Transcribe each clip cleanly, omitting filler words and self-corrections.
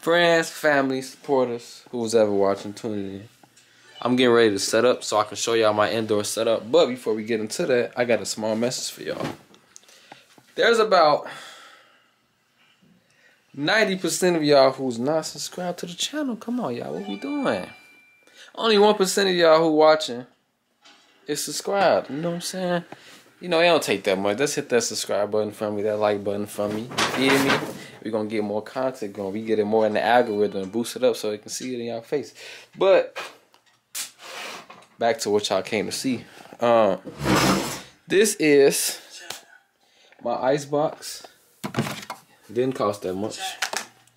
Friends, family, supporters, who's ever watching, tuning in. I'm getting ready to set up so I can show y'all my indoor setup. But before we get into that, I got a small message for y'all. There's about 90% of y'all who's not subscribed to the channel. Come on, y'all, what we doing? Only 1% of y'all who watching is subscribed. You know what I'm saying? You know, it don't take that much. Just hit that subscribe button for me, that like button for me. You feel me? We're going to get more content going. We get it more in the algorithm and boost it up so they can see it in y'all face. But, back to what y'all came to see. This is my ice box. Didn't cost that much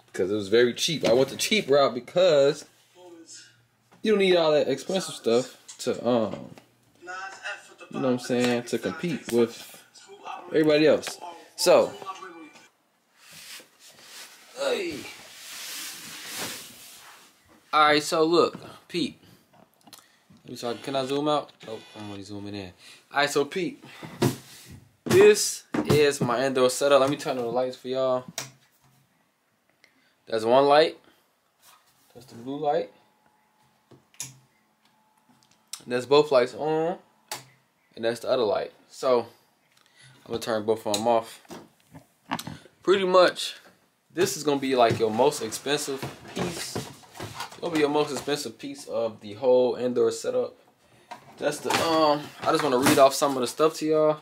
because it was very cheap. I went the cheap route because you don't need all that expensive stuff to, you know what I'm saying, to compete with everybody else. So, hey. Alright, so look, Pete. Can I zoom out? Oh, I'm already zooming in. Alright, so Pete. This is my indoor setup. Let me turn on the lights for y'all. That's one light. That's the blue light. And that's both lights on. And that's the other light. So, I'm going to turn both of them off. Pretty much, this is going to be like your most expensive piece. It's going to be your most expensive piece of the whole indoor setup. That's the, I just want to read off some of the stuff to y'all.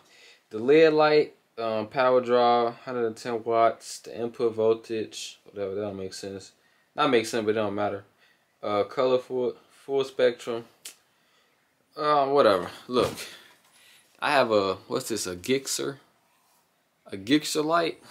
The LED light, power draw, 110 watts, the input voltage, whatever, that don't make sense. Not make sense, but it don't matter. Colorful, full spectrum, whatever. Look, I have a, what's this, a Gixxer light.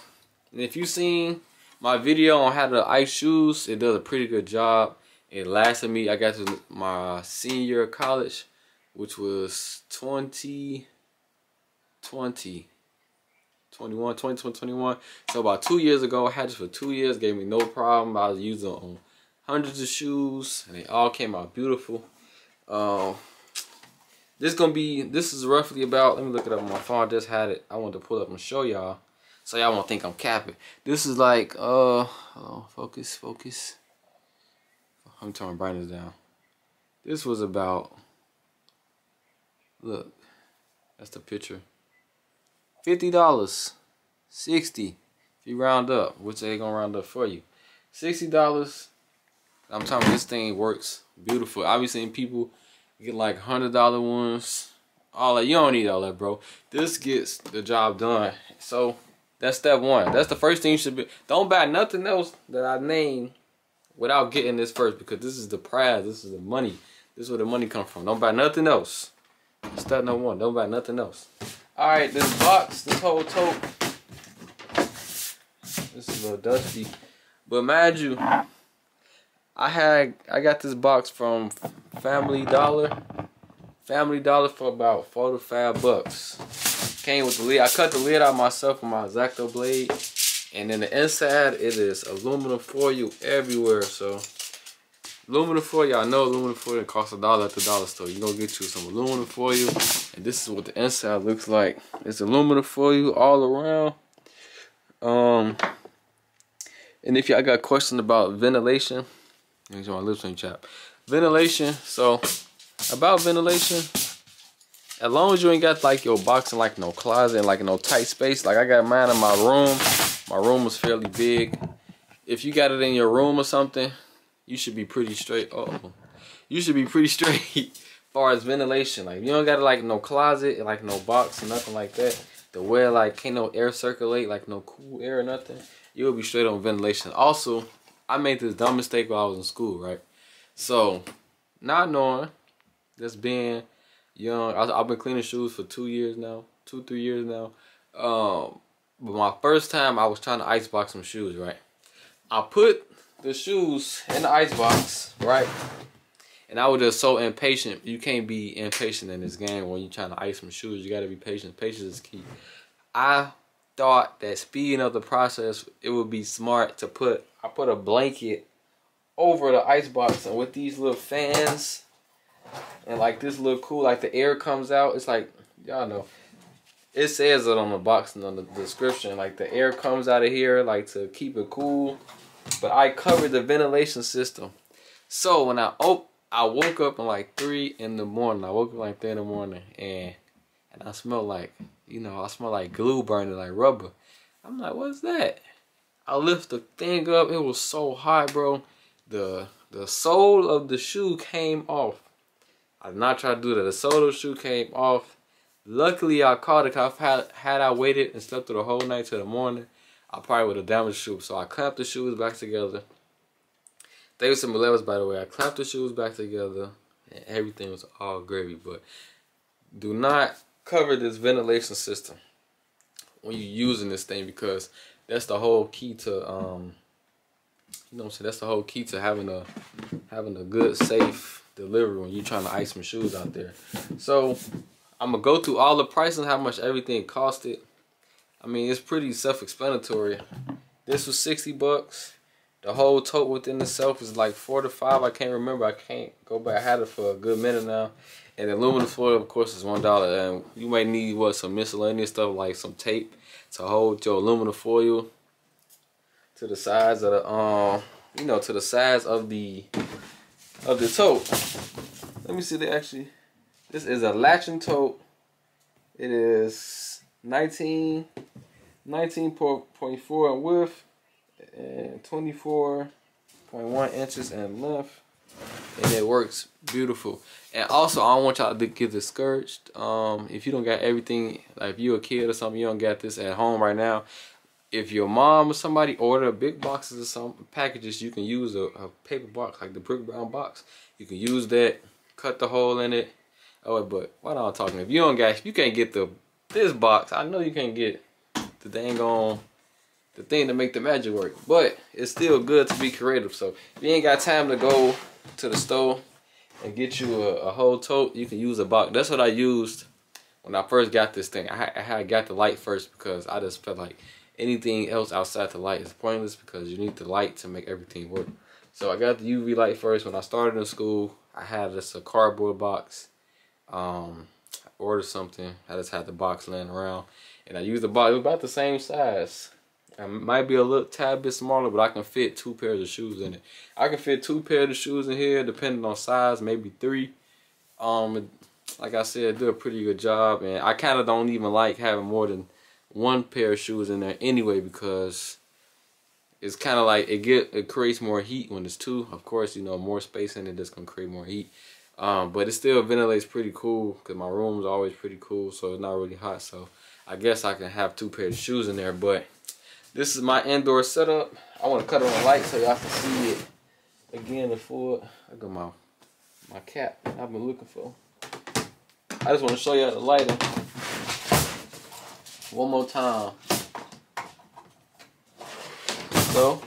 And if you've seen my video on how to ice shoes, it does a pretty good job. It lasted me, I got to my senior year of college, which was 2021. So about 2 years ago, I had this for 2 years, gave me no problem. I was using it on hundreds of shoes and they all came out beautiful. This is roughly about, let me look it up on my phone. I just had it. I wanted to pull up and show y'all so y'all won't think I'm capping. This is like focus. I'm turning brightness down. This was about, look, that's the picture. $50, $60 if you round up, which they gonna round up for you. $60. I'm telling you, this thing works beautiful. I've been seeing people get like $100 ones. All that, you don't need all that, bro. This gets the job done. So that's step one. That's the first thing you should be. Don't buy nothing else that I name without getting this first, because this is the prize. This is the money. This is where the money comes from. Don't buy nothing else. Step number one. Don't buy nothing else. Alright, this box, this whole tote, this is a little dusty, but mind you, I got this box from Family Dollar for about $4 to $5. Came with the lid. I cut the lid out myself with my X-Acto blade, and then the inside, it is aluminum foil everywhere. So aluminum foil, y'all know aluminum foil costs $1 at the dollar store. You're gonna get you some aluminum foil, and this is what the inside looks like. It's aluminum foil all around. And if y'all got questions about ventilation, here's my lips ain't chapped. Ventilation, so about ventilation, as long as you ain't got like your box in like no closet and like no tight space, like I got mine in my room. My room was fairly big. If you got it in your room or something, you should be pretty straight. You should be pretty straight as far as ventilation. Like, you don't got like no closet, like no box or nothing like that. The way like can't no air circulate, like no cool air or nothing. You'll be straight on ventilation. Also, I made this dumb mistake while I was in school, right? So, not knowing, just being young, I've been cleaning shoes for 2 years now, 2-3 years now. But my first time, I was trying to icebox some shoes, right? I put the shoes in the icebox, right? And I was just so impatient. You can't be impatient in this game when you're trying to ice some shoes. You gotta be patient. Patience is key. I thought that speeding up the process, it would be smart to I put a blanket over the icebox, and with these little fans and like this little cool, like the air comes out. It's like, y'all know, it says it on the box and on the description, like the air comes out of here like to keep it cool. but I covered the ventilation system. So when I woke up at like 3 in the morning. I woke up like 3 in the morning, and I smelled like, you know, I smell like glue burning, like rubber. I'm like, what's that? I lift the thing up. It was so hot, bro. The sole of the shoe came off. I did not try to do that. The sole of the shoe came off. Luckily, I caught it. Cause had I waited and slept through the whole night till the morning, I probably would have damaged the shoe. So I clamped the shoes back together. They were some 11s, by the way. I clamped the shoes back together, and everything was all gravy. But do not cover this ventilation system when you're using this thing, because that's the whole key to you know what I'm saying, that's the whole key to having a good, safe delivery when you're trying to ice some shoes out there. So I'm gonna go through all the prices, how much everything costed. I mean, it's pretty self-explanatory. This was 60 bucks. The whole tote within itself is like 4 to 5. I can't remember. I can't go back. I had it for a good minute now. And the aluminum foil, of course, is $1. And you might need some miscellaneous stuff like some tape to hold your aluminum foil to the size of the you know, to the size of the tote. Let me see. This is a latching tote. It is 19.4 in width and 24.1 inches in length. And it works beautiful. And also, I don't want y'all to get discouraged. If you don't got everything, like if you're a kid or something, you don't got this at home right now. If your mom or somebody order big boxes or some packages, you can use a paper box, like the brick brown box. You can use that, cut the hole in it. Oh, but what am I talking? If you can't get this box, I know you can't get the the thing to make the magic work. But it's still good to be creative. So if you ain't got time to go to the store and get you a whole tote, you can use a box. That's what I used when I first got this thing. I got the light first because I just felt like anything else outside the light is pointless, because you need the light to make everything work. So I got the UV light first. When I started in school, I had just a cardboard box. I ordered something. I just had the box laying around, and I used the box. It was about the same size. It might be a little tad bit smaller, but I can fit 2 pairs of shoes in it. I can fit 2 pairs of shoes in here, depending on size, maybe 3. Like I said, do a pretty good job, and I kind of don't even like having more than 1 pair of shoes in there anyway, because it's kind of like it creates more heat when it's 2. Of course, you know, more space in it that's gonna create more heat. But it still ventilates pretty cool, because my room's always pretty cool, so it's not really hot. So I guess I can have 2 pairs of shoes in there. But this is my indoor setup. I want to cut on the light so y'all can see it again in full. I got my cap I've been looking for. I just want to show y'all the lighting one more time. So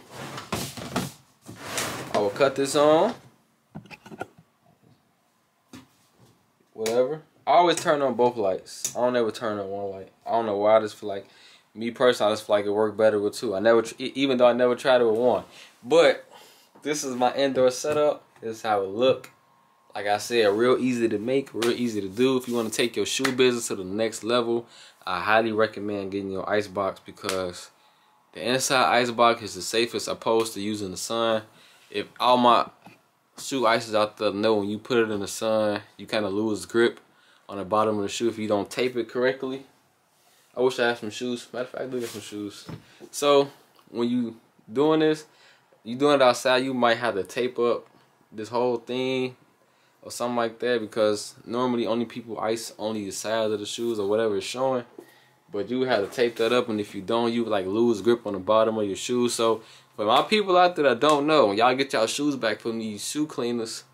I will cut this on. Whatever. I always turn on both lights. I don't ever turn on one light. I don't know why. I just feel like, me personally, I just feel like it worked better with 2. Even though I never tried it with 1. But this is my indoor setup. This is how it look. Like I said, real easy to make, real easy to do. If you want to take your shoe business to the next level, I highly recommend getting your ice box, because the inside ice box is the safest opposed to using the sun. If all my shoe ices out there know, when you put it in the sun, you kind of lose grip on the bottom of the shoe if you don't tape it correctly. I wish I had some shoes. Matter of fact, I do get some shoes. So when you doing this, you doing it outside, you might have to tape up this whole thing or something like that, because normally only people ice only the sides of the shoes or whatever is showing. But you have to tape that up, and if you don't, you like lose grip on the bottom of your shoes. So for my people out there that don't know, when y'all get y'all shoes back from these shoe cleaners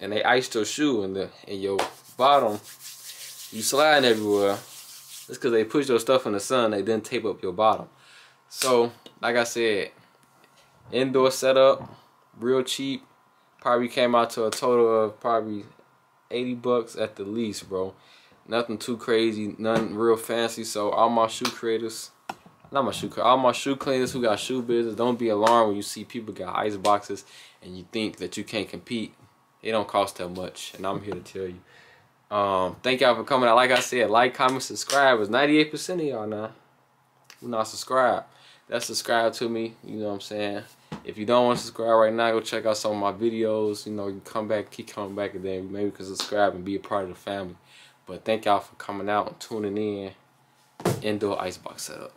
and they ice your shoe in your bottom, you sliding everywhere. It's because they put your stuff in the sun, they didn't tape up your bottom. So like I said, indoor setup, real cheap. Probably came out to a total of probably 80 bucks at the least, bro. Nothing too crazy, nothing real fancy. So all my shoe creators, all my shoe cleaners who got shoe business, don't be alarmed when you see people got ice boxes and you think that you can't compete. It don't cost that much, and I'm here to tell you. Thank y'all for coming out. Like I said, like, comment, subscribe. It's 98% of y'all now who not subscribed. That's subscribe to me, you know what I'm saying? If you don't want to subscribe right now, go check out some of my videos. You know, you come back, keep coming back, and then maybe you can subscribe and be a part of the family. But thank y'all for coming out and tuning in. Indoor icebox setup.